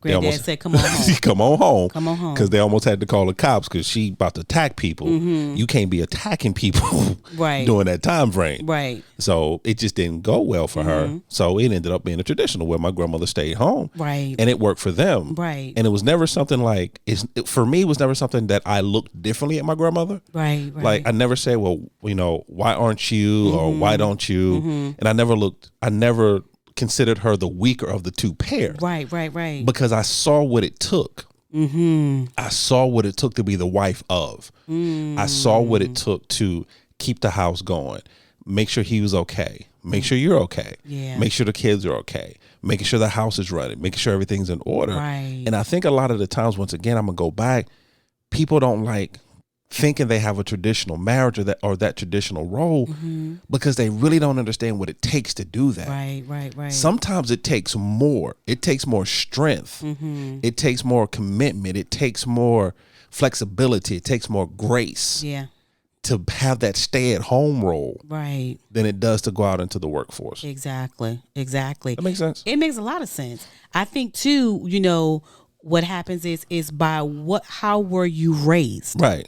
Granddad said, come on home. Come on home. Come on home. Because they almost had to call the cops because she about to attack people. You can't be attacking people during that time frame. Right. So it just didn't go well for her. So it ended up being a traditional where my grandmother stayed home. Right. And it worked for them. Right. And it was never something like, for me, it was never something that I looked differently at my grandmother. Right. Like I never said, well, why aren't you or why don't you? And I never considered her the weaker of the two pairs. Right. Because I saw what it took. I saw what it took to be the wife of. I saw what it took to keep the house going, make sure he was okay, make sure you're okay, make sure the kids are okay, making sure the house is running, making sure everything's in order. Right. And I think a lot of the times, once again, I'm gonna go back, people don't like thinking they have a traditional marriage or that traditional role because they really don't understand what it takes to do that. Right. Sometimes it takes more. It takes more strength. It takes more commitment. It takes more flexibility. It takes more grace. Yeah. To have that stay-at-home role, right, than it does to go out into the workforce. Exactly. That makes sense. It makes a lot of sense. I think too, what happens is by how were you raised, right?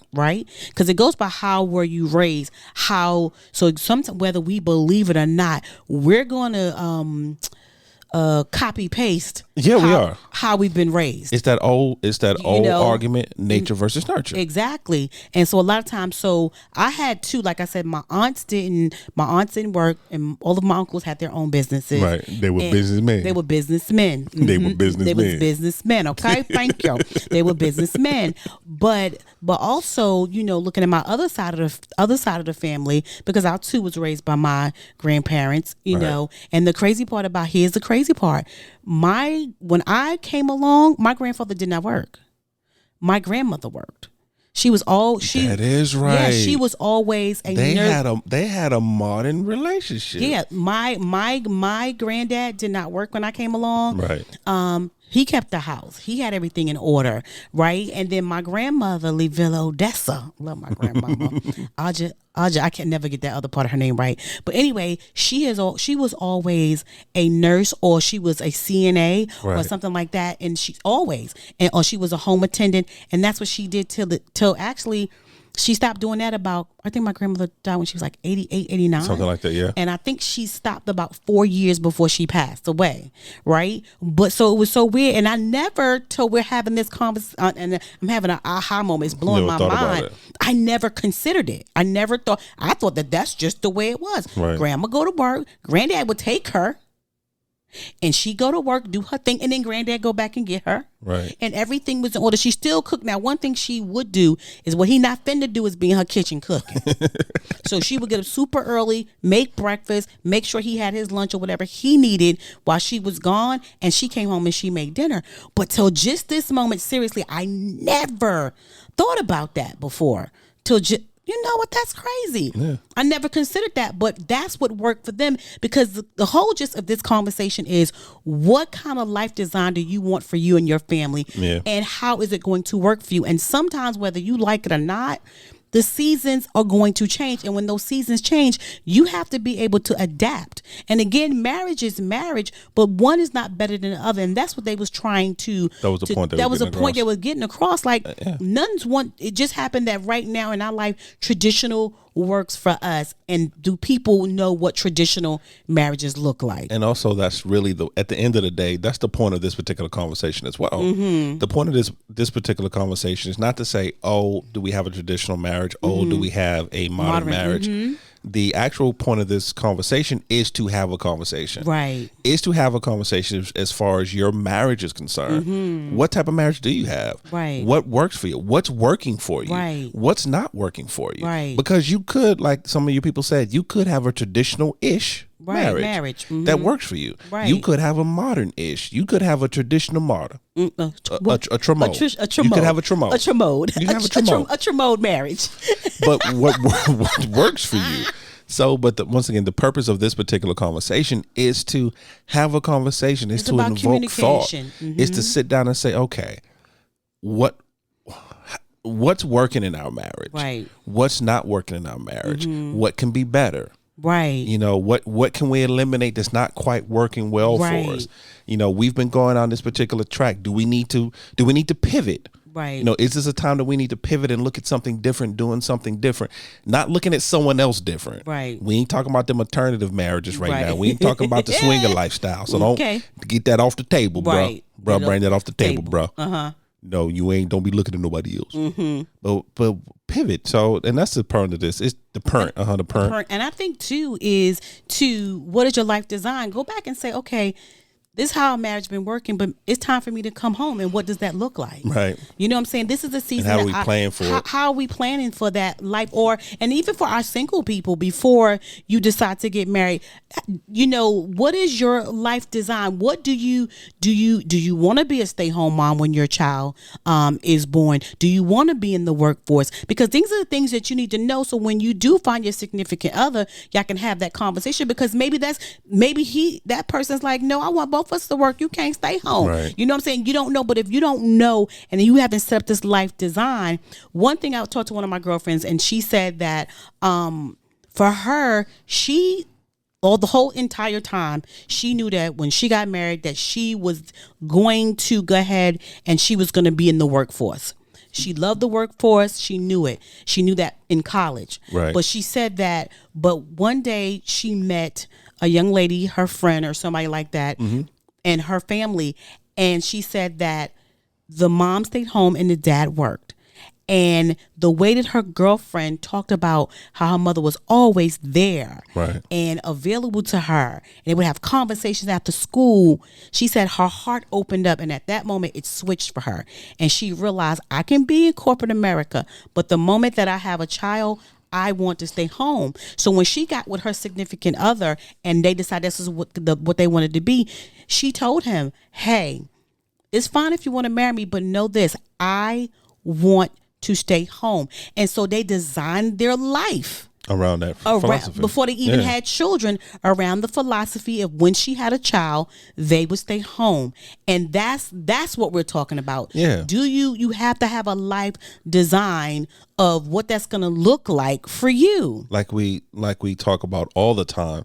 Because it goes by how were you raised. So sometimes, whether we believe it or not, we're going to copy paste. We are how we've been raised. It's that old argument, nature versus nurture. Exactly. And so a lot of times, so I had two, like I said, my aunts didn't work, and all of my uncles had their own businesses. Right. They were businessmen. They were businessmen. They were businessmen. They were businessmen. Okay. Thank you. They were businessmen. But also, looking at my other side of the family, because I too was raised by my grandparents, know, and the crazy part about here's the crazy part. When I came along, my grandfather did not work. My grandmother worked. That is right. Yeah, she was always a nurse. They had a modern relationship. Yeah, my granddad did not work when I came along. Right. He kept the house. He had everything in order, right? And then my grandmother, Livilla Odessa, love my grandmama, Aja, I can never get that other part of her name right. But anyway, she was always a nurse, or she was a CNA or something like that, and or she was a home attendant, and that's what she did till actually. She stopped doing that I think my grandmother died when she was like 88, 89. Something like that, yeah. And I think she stopped about 4 years before she passed away, right? But so it was so weird. And I never, till we're having this conversation, and I'm having an aha moment, it's blowing my mind. I never considered it. I thought that that's just the way it was. Right. Grandma go to work, granddad would take her, and she go to work, do her thing, and then granddad go back and get her. Right. And everything was in order. She still cooked. Now, one thing she would do is what he not finna do is be in her kitchen cooking. So she would get up super early, make breakfast, make sure he had his lunch or whatever he needed while she was gone, and she came home and she made dinner. But till just this moment, seriously, I never thought about that before. You know what? That's crazy. Yeah. I never considered that, but that's what worked for them, because the whole gist of this conversation is, what kind of life design do you want for you and your family? Yeah. And how is it going to work for you? And sometimes, whether you like it or not, the seasons are going to change. And when those seasons change, you have to be able to adapt. And again, marriage is marriage, but one is not better than the other. And that's what they was trying to. That was the point. That was a point they were getting across. Like, none's one. It just happened that right now in our life, traditional works for us. And do people know what traditional marriages look like? And also, that's really at the end of the day, that's the point of this particular conversation as well. Mm-hmm. The point of this particular conversation is not to say, oh, do we have a traditional marriage? Oh, do we have a modern marriage? Mm-hmm. The actual point of this conversation is to have a conversation. Right. Is to have a conversation as far as your marriage is concerned. Mm-hmm. What type of marriage do you have? Right. What works for you? What's working for you? Right. What's not working for you? Right. Because you could, like some of you people said, you could have a traditional-ish marriage mm-hmm. that works for you. Right. You could have a modern-ish. You could have a traditional modern. A tremode. You could have a tremode. A tremode. You can have a tremode. A tremode marriage. But what works for you? So, but once again, the purpose of this particular conversation is to have a conversation. It's to invoke thought. Mm-hmm. It's to sit down and say, okay, what's working in our marriage? Right. What's not working in our marriage? Mm-hmm. What can be better? Right. You know, what can we eliminate that's not quite working well for us? You know, we've been going on this particular track. Do we need to pivot? Right. You know, is this a time that we need to pivot and look at something different, doing something different, not looking at someone else different? Right. We ain't talking about them alternative marriages right now. We ain't talking about the swinger lifestyle. So don't get that off the table, bro. Bro, bring that off the table, bro. Uh-huh. No, don't be looking at nobody else. Mm-hmm. But pivot. So, and that's the part of this. It's the parent. The parent. And I think too is what is your life design? Go back and say, okay, this is how our marriage been working, but it's time for me to come home. And what does that look like? Right. You know what I'm saying? This is a season. And how are we planning for it? How are we planning for that life? And even for our single people, before you decide to get married, you know, what is your life design? What do you want to be a stay-home mom when your child is born? Do you want to be in the workforce? Because these are the things that you need to know. So when you do find your significant other, y'all can have that conversation, because maybe that person's like, no, I want both of us to work. You can't stay home. Right. You know what I'm saying? You don't know. But if you don't know and you haven't set up this life design, one thing I talked to one of my girlfriends, and she said that for her, the whole entire time, she knew that when she got married, that she was going to go ahead and she was going to be in the workforce. She loved the workforce. She knew it. She knew that in college. Right. But she said that, but one day she met a young lady, her friend or somebody like that, mm-hmm. and her family. And she said that the mom stayed home and the dad worked. And the way that her girlfriend talked about how her mother was always there, right, and available to her, and they would have conversations after school, she said her heart opened up, and at that moment it switched for her. And she realized, I can be in corporate America, but the moment that I have a child, I want to stay home. So when she got with her significant other and they decided this is what they wanted to be, she told him, hey, it's fine if you want to marry me, but know this, I want to stay home. And so they designed their life around that philosophy. Before they even had children, around the philosophy of when she had a child, they would stay home. And that's what we're talking about. Yeah. Do you have to have a life design of what that's going to look like for you? Like we talk about all the time,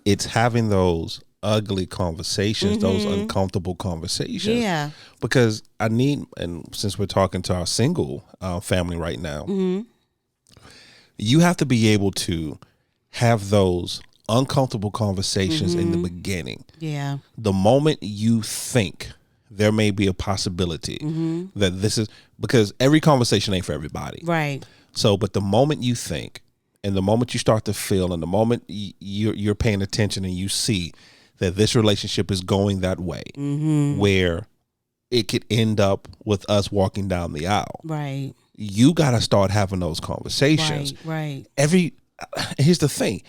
it's having those ugly conversations, those uncomfortable conversations. Yeah. Because and since we're talking to our single family right now, you have to be able to have those uncomfortable conversations in the beginning. Yeah. The moment you think there may be a possibility that this is, because every conversation ain't for everybody. Right. So, but the moment you think, and the moment you start to feel, and the moment you're paying attention and you see that this relationship is going that way, where it could end up with us walking down the aisle. Right. You got to start having those conversations. Right. Here's the thing.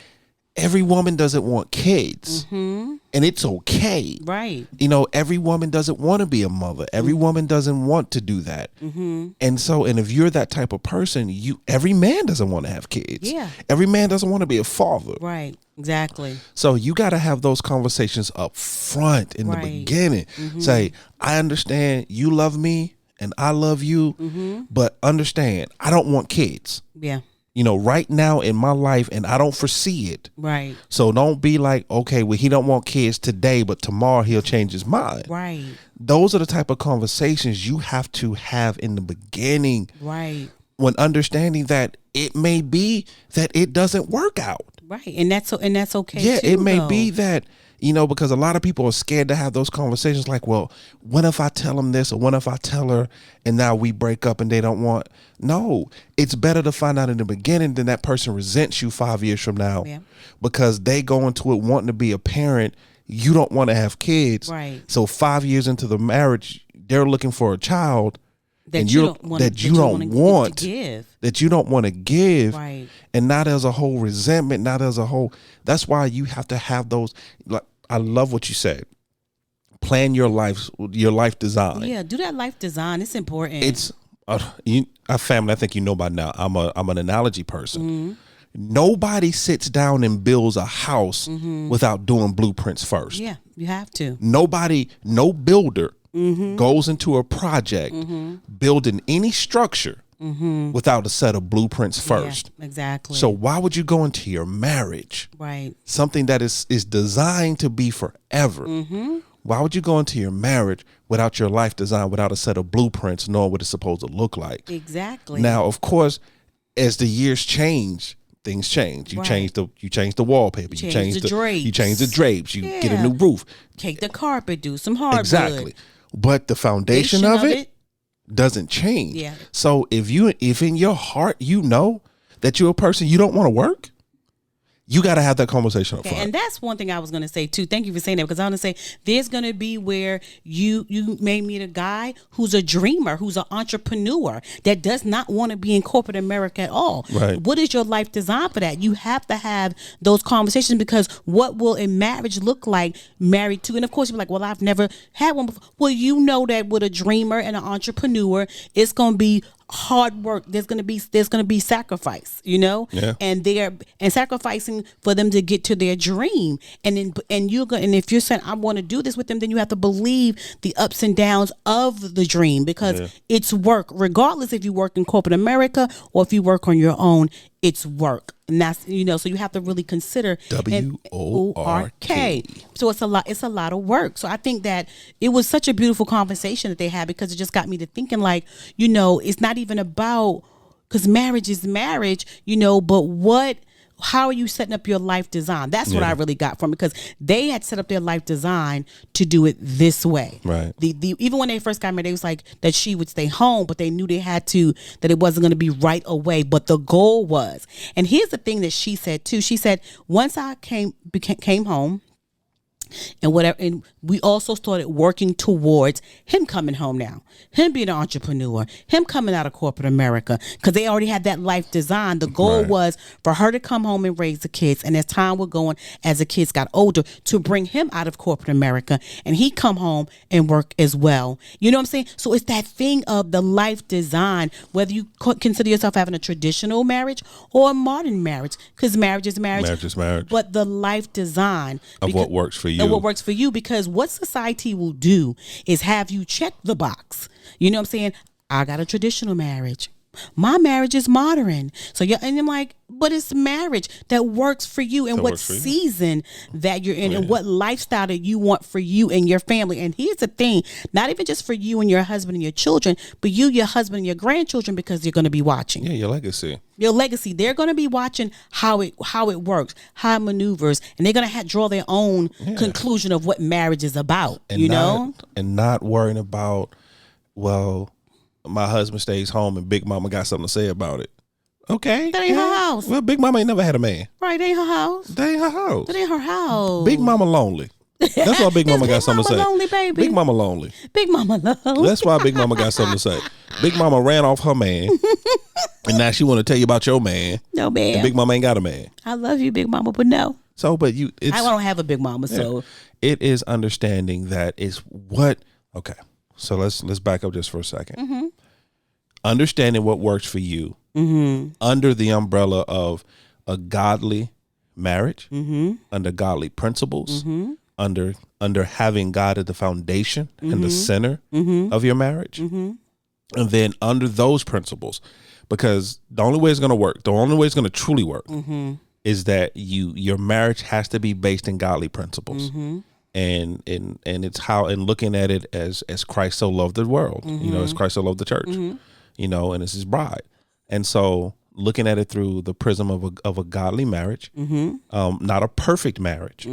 Every woman doesn't want kids, and it's okay. Right. You know, every woman doesn't want to be a mother. Every woman doesn't want to do that. And if you're that type of person, every man doesn't want to have kids. Yeah. Every man doesn't want to be a father. Right. Exactly. So you got to have those conversations up front in the beginning. Say, I understand you love me and I love you, but understand, I don't want kids. Yeah. You know, right now in my life, and I don't foresee it. Right. So don't be like, okay, well, he don't want kids today, but tomorrow he'll change his mind. Right. Those are the type of conversations you have to have in the beginning. Right. When understanding that it may be that it doesn't work out. Right. And that's okay. Yeah, too, it may though. be that, you know, because a lot of people are scared to have those conversations like, well, what if I tell him this, or what if I tell her and now we break up and they don't want. No, it's better to find out in the beginning than that person resents you 5 years from now because they go into it wanting to be a parent. You don't want to have kids. Right. So 5 years into the marriage, they're looking for a child that you don't want to give. Right. And now there's a whole resentment. That's why you have to have those. Like, I love what you said. Plan your life design. Yeah, do that life design. It's important. It's our family. I think you know by now. I'm an analogy person. Nobody sits down and builds a house without doing blueprints first. Yeah, you have to. No builder goes into a project building any structure without a set of blueprints first. Yeah, exactly. So why would you go into your marriage, something that is designed to be forever? Why would you go into your marriage without your life design, without a set of blueprints, knowing what it's supposed to look like? Exactly. Now, of course, as the years change, things change. You change the wallpaper. You change the drapes. You change the drapes. You get a new roof. Take the carpet. Do some hardwood. Exactly. But the foundation of it doesn't change. Yeah. So if in your heart you know that you're a person you don't want to work, you got to have that conversation up front. And that's one thing I was going to say too. Thank you for saying that, because I want to say there's going to be where you may meet a guy who's a dreamer, who's an entrepreneur that does not want to be in corporate America at all. Right. What is your life design for that? You have to have those conversations, because what will a marriage look like married to? And of course you're like, well, I've never had one before. Well, you know that with a dreamer and an entrepreneur, it's going to be hard work. There's gonna be sacrifice, you know, and sacrificing for them to get to their dream. And if you're saying I want to do this with them, then you have to believe the ups and downs of the dream, because it's work, regardless if you work in corporate America or if you work on your own. It's work, and that's, you know, so you have to really consider WORK. So it's a lot of work. So I think that it was such a beautiful conversation that they had, because it just got me to thinking, like, you know, it's not even about, because marriage is marriage, you know, but how are you setting up your life design? That's what I really got from it, because they had set up their life design to do it this way. Right. Even when they first got married, they was like that she would stay home, but they knew that it wasn't going to be right away. But the goal was, and here's the thing that she said too. She said, once I came home, and whatever. And we also started working towards him coming home now, him being an entrepreneur, him coming out of corporate America, because they already had that life design. The goal was for her to come home and raise the kids, and as time was going, as the kids got older, to bring him out of corporate America and he come home and work as well. You know what I'm saying? So it's that thing of the life design, whether you consider yourself having a traditional marriage or a modern marriage, because marriage is marriage. Marriage is marriage. But the life design of what works for you. Of what works for you, because what society will do is have you check the box. You know what I'm saying? I got a traditional marriage. My marriage is modern. So and I'm like, but it's marriage that works for you and what season that you're in and what lifestyle that you want for you and your family. And here's the thing, not even just for you and your husband and your children, but you, your husband and your grandchildren, because you're going to be watching. Yeah, your legacy. Your legacy. They're going to be watching how it works, how it maneuvers, and they're going to draw their own conclusion of what marriage is about, And not worrying about, well, my husband stays home and Big Mama got something to say about it. Okay. That ain't her house. Well, Big Mama ain't never had a man. Right, that ain't her house. That ain't her house. That ain't her house. Big Mama lonely. That's why Big Mama got something to say. Lonely, baby. Big Mama lonely. Big Mama lonely. That's why Big Mama got something to say. Big Mama ran off her man, and now she want to tell you about your man. No, man. And Big Mama ain't got a man. I love you, Big Mama, but no. So, but I don't have a Big Mama, so. It is understanding that is what, okay, so let's back up just for a second. Mm-hmm. Understanding what works for you under the umbrella of a godly marriage, under godly principles, under having God at the foundation and the center of your marriage. And then under those principles, because the only way it's going to work, the only way it's going to truly work is that your marriage has to be based in godly principles. And it's how, and looking at it as Christ so loved the world, as Christ so loved the church, and it's his bride. And so looking at it through the prism of a godly marriage, not a perfect marriage,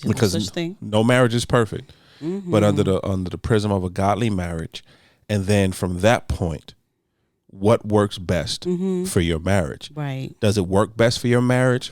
because no marriage is perfect, but under the prism of a godly marriage. And then from that point, what works best for your marriage? Right. Does it work best for your marriage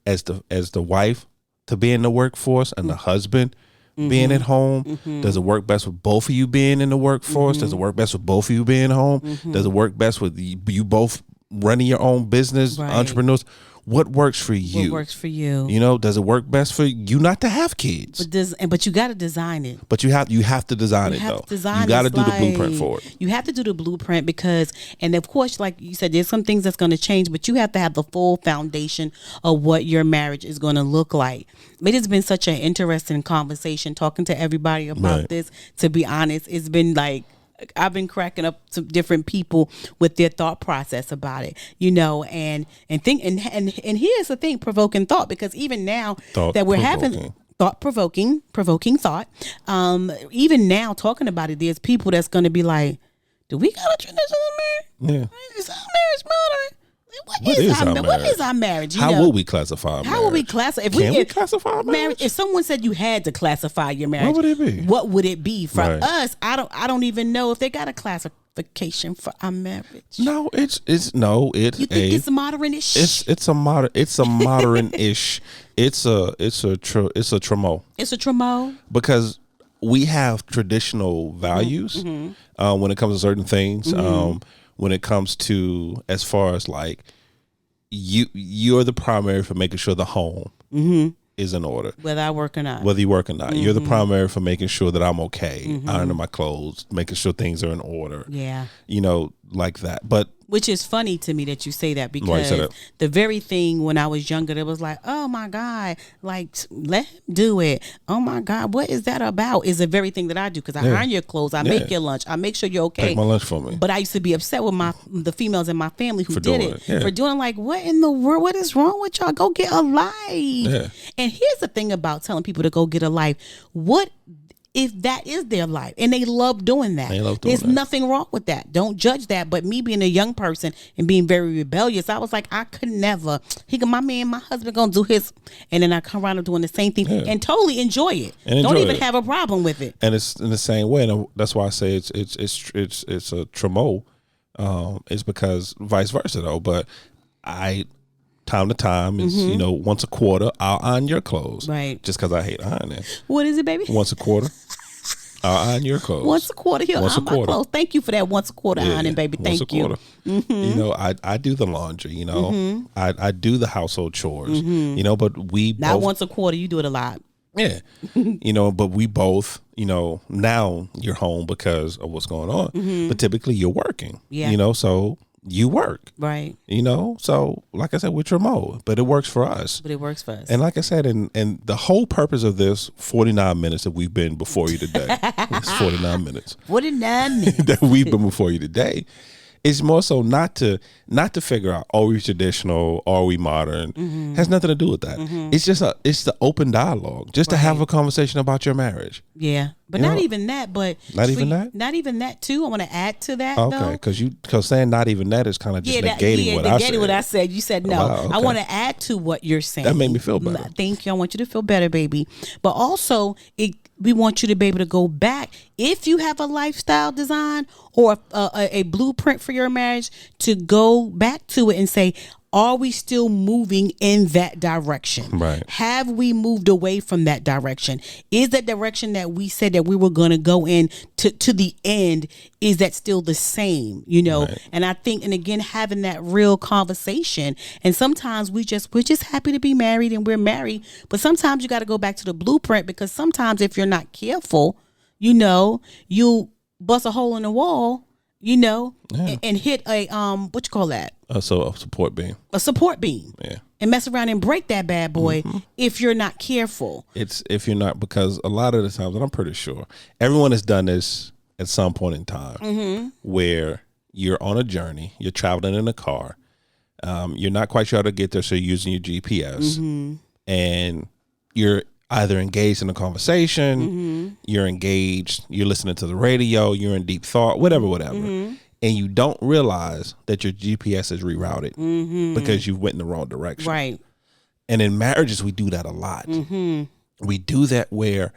as the wife to be in the workforce and the husband being at home? Does it work best with both of you being in the workforce? Does it work best with both of you being home? Does it work best with you both running your own business, entrepreneurs? What works for you? What works for you? Does it work best for you not to have kids? But you got to design it. But you have to design it though. You got to do the blueprint for it. You have to do the blueprint because, and of course, like you said, there's some things that's going to change, but you have to have the full foundation of what your marriage is going to look like. It has been such an interesting conversation talking to everybody about this. To be honest, it's been like, I've been cracking up to different people with their thought process about it, and here's the thing, provoking thought, because even now that we're having provoking thought, even now talking about it, there's people that's going to be like, do we got a traditional marriage? Yeah. Is our marriage modern? What is our marriage? How would we classify our marriage? How would we classify? Can we classify our marriage? If someone said you had to classify your marriage, what would it be? What would it be? For us, I don't even know if they got a classification for our marriage. No, it's it's modern-ish? It's a modern-ish. It's a tremo. It's a tremo. Because we have traditional values when it comes to certain things. When it comes to, as far as like, you're the primary for making sure the home is in order. Whether I work or not. Whether you work or not. You're the primary for making sure that I'm okay, ironing my clothes, making sure things are in order. Yeah. Like that. But which is funny to me that you say that, because the very thing when I was younger, that was like, oh my God, like, let him do it. Oh my God, what is that about? Is the very thing that I do, because I iron your clothes, I make your lunch, I make sure you're okay. Take my lunch for me. But I used to be upset with the females in my family who did it. For doing like, what in the world? What is wrong with y'all? Go get a life. Yeah. And here's the thing about telling people to go get a life. What if that is their life and they love doing that? There's nothing wrong with that. Don't judge that. But me being a young person and being very rebellious, I was like, I could never. My husband gonna do his, and then I come around and doing the same thing and totally enjoy it. Don't even have a problem with it. And it's in the same way, and that's why I say it's a tremo. It's because vice versa though. But I time to time is, once a quarter, I'll iron your clothes. Right. Just because I hate ironing. What is it, baby? Once a quarter, I'll iron your clothes. Once a quarter, he'll iron my clothes. Thank you for that once a quarter ironing, baby. Thank you. I do the laundry, I do the household chores, but we not both, once a quarter, you do it a lot. Yeah. But we both, now you're home because of what's going on, but typically you're working, so you work. Right. So like I said, we're remote, but it works for us. And like I said, and the whole purpose of this 49 minutes that we've been before you today, it's 49 minutes. 49 minutes. that we've been before you today. It's more so not to figure out, are we traditional, are we modern? Has nothing to do with that. It's the open dialogue, just to have a conversation about your marriage. Yeah, but not even that. But not even that. Not even that too. I want to add to that. Okay, because saying not even that is kind of just negating what I said. You said no. Wow, okay. I want to add to what you're saying. That made me feel better. Thank you. I want you to feel better, baby. But also, we want you to be able to go back if you have a lifestyle design or a blueprint for your marriage, to go back to it and say, are we still moving in that direction? Right. Have we moved away from that direction? Is that direction that we said that we were going to go in to the end, is that still the same? Right. And I think, and again, having that real conversation. And sometimes we're just happy to be married and we're married. But sometimes you got to go back to the blueprint, because sometimes if you're not careful, you'll bust a hole in the wall, and hit a what you call that? So a support beam. A support beam. Yeah. And mess around and break that bad boy if you're not careful. It's if you're not, because a lot of the times, and I'm pretty sure everyone has done this at some point in time, where you're on a journey, you're traveling in a car, you're not quite sure how to get there, so you're using your GPS, and you're either engaged in a conversation, you're engaged, you're listening to the radio, you're in deep thought, whatever. And you don't realize that your GPS is rerouted because you went in the wrong direction. Right. And in marriages, we do that a lot. We do that where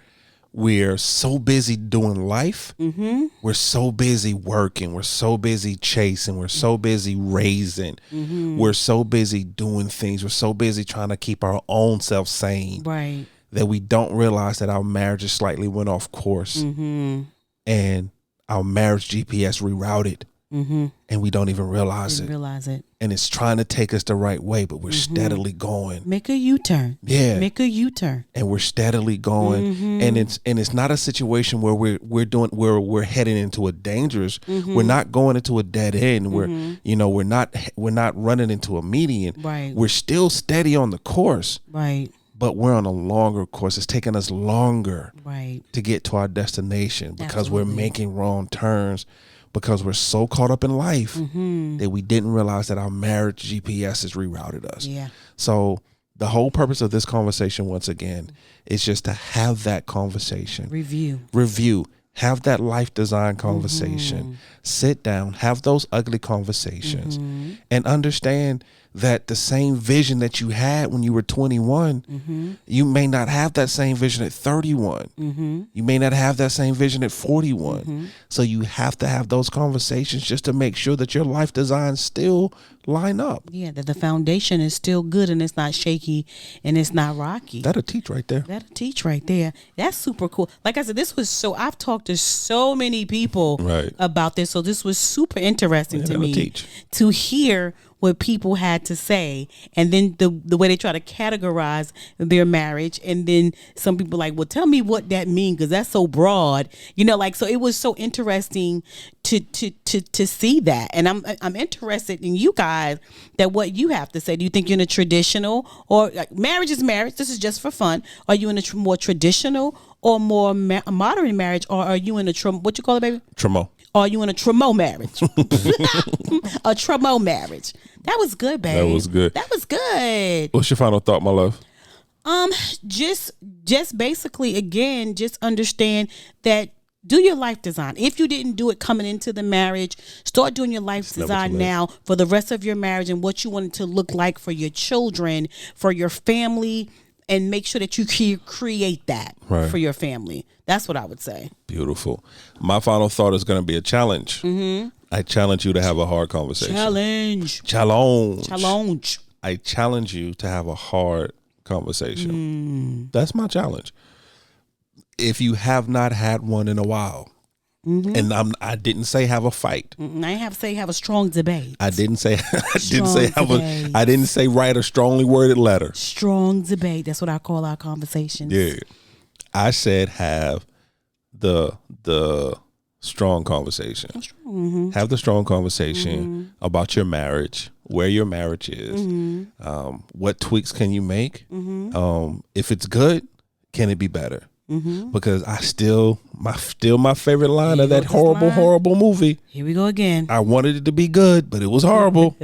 we're so busy doing life. We're so busy working. We're so busy chasing. We're so busy raising. We're so busy doing things. We're so busy trying to keep our own self sane. Right. That we don't realize that our marriage is slightly went off course, and our marriage GPS rerouted, and we don't even realize it. And it's trying to take us the right way, but we're steadily going. Make a U-turn. Yeah. Make a U-turn. And we're steadily going, and it's not a situation where we're heading into a dangerous. We're not going into a dead end. We're not running into a median. Right. We're still steady on the course. Right. But we're on a longer course. It's taking us longer to get to our destination because we're making wrong turns, because we're so caught up in life that we didn't realize that our marriage GPS has rerouted us. Yeah. So the whole purpose of this conversation, once again, is just to have that conversation. Review. Have that life design conversation. Sit down. Have those ugly conversations. And understand that the same vision that you had when you were 21, you may not have that same vision at 31. You may not have that same vision at 41. So you have to have those conversations just to make sure that your life designs still line up. Yeah, that the foundation is still good and it's not shaky and it's not rocky. That'll teach right there. That's super cool. Like I said, I've talked to so many people about this. So this was super interesting to me to hear what people had to say, and then the way they try to categorize their marriage, and then some people like, well, tell me what that means, because that's so broad, so it was so interesting to see that. And I'm interested in you guys, that what you have to say. Do you think you're in a traditional, or like, marriage is marriage, this is just for fun? Are you in a more traditional or more modern marriage, or are you in a what you call it, baby? Tremo. Are you in a tremo marriage? A tremo marriage. That was good, babe. That was good. What's your final thought, my love? Just basically, again, just understand that, do your life design. If you didn't do it coming into the marriage, start doing your life design now for the rest of your marriage and what you want it to look like for your children, for your family, and make sure that you create that for your family. That's what I would say. Beautiful. My final thought is going to be a challenge. I challenge you to have a hard conversation. Challenge. I challenge you to have a hard conversation. That's my challenge. If you have not had one in a while, and I didn't say have a fight. I didn't have to say have a strong debate. I didn't say I didn't say write a strongly worded letter. Strong debate. That's what I call our conversations. Yeah. I said have the strong conversation. Have the strong conversation about your marriage, where your marriage is, what tweaks can you make? If it's good, can it be better? Because my favorite line of that horrible movie. Here we go again. I wanted it to be good, but it was horrible.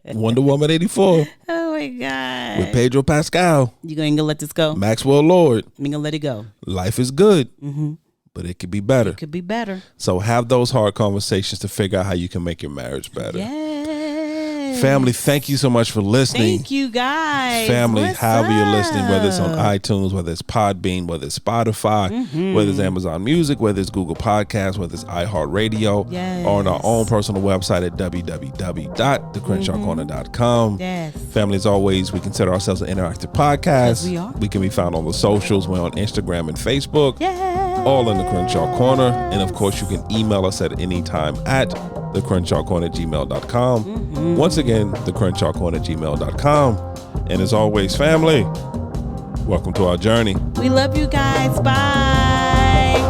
Wonder Woman 84. Oh my God. With Pedro Pascal. You gonna let this go? Maxwell Lord. You gonna let it go? Life is good, but it could be better. It could be better. So have those hard conversations to figure out how you can make your marriage better. Yes. Family, thank you so much for listening. Thank you, guys. Family, What's however you're listening, whether it's on up? iTunes, whether it's Podbean, whether it's Spotify, whether it's Amazon Music, whether it's Google Podcasts, whether it's iHeartRadio, or on our own personal website at www.thecrenshawcorner.com. Yes. Family, as always, we consider ourselves an interactive podcast. Yes, we are. We can be found on the socials. We're on Instagram and Facebook. Yes. All in the Crenshaw Corner. And of course, you can email us at any time at thecrenshawcorner@gmail.com. Once again, thecrenshawcorner@gmail.com. And as always, family, welcome to our journey. We love you guys. Bye.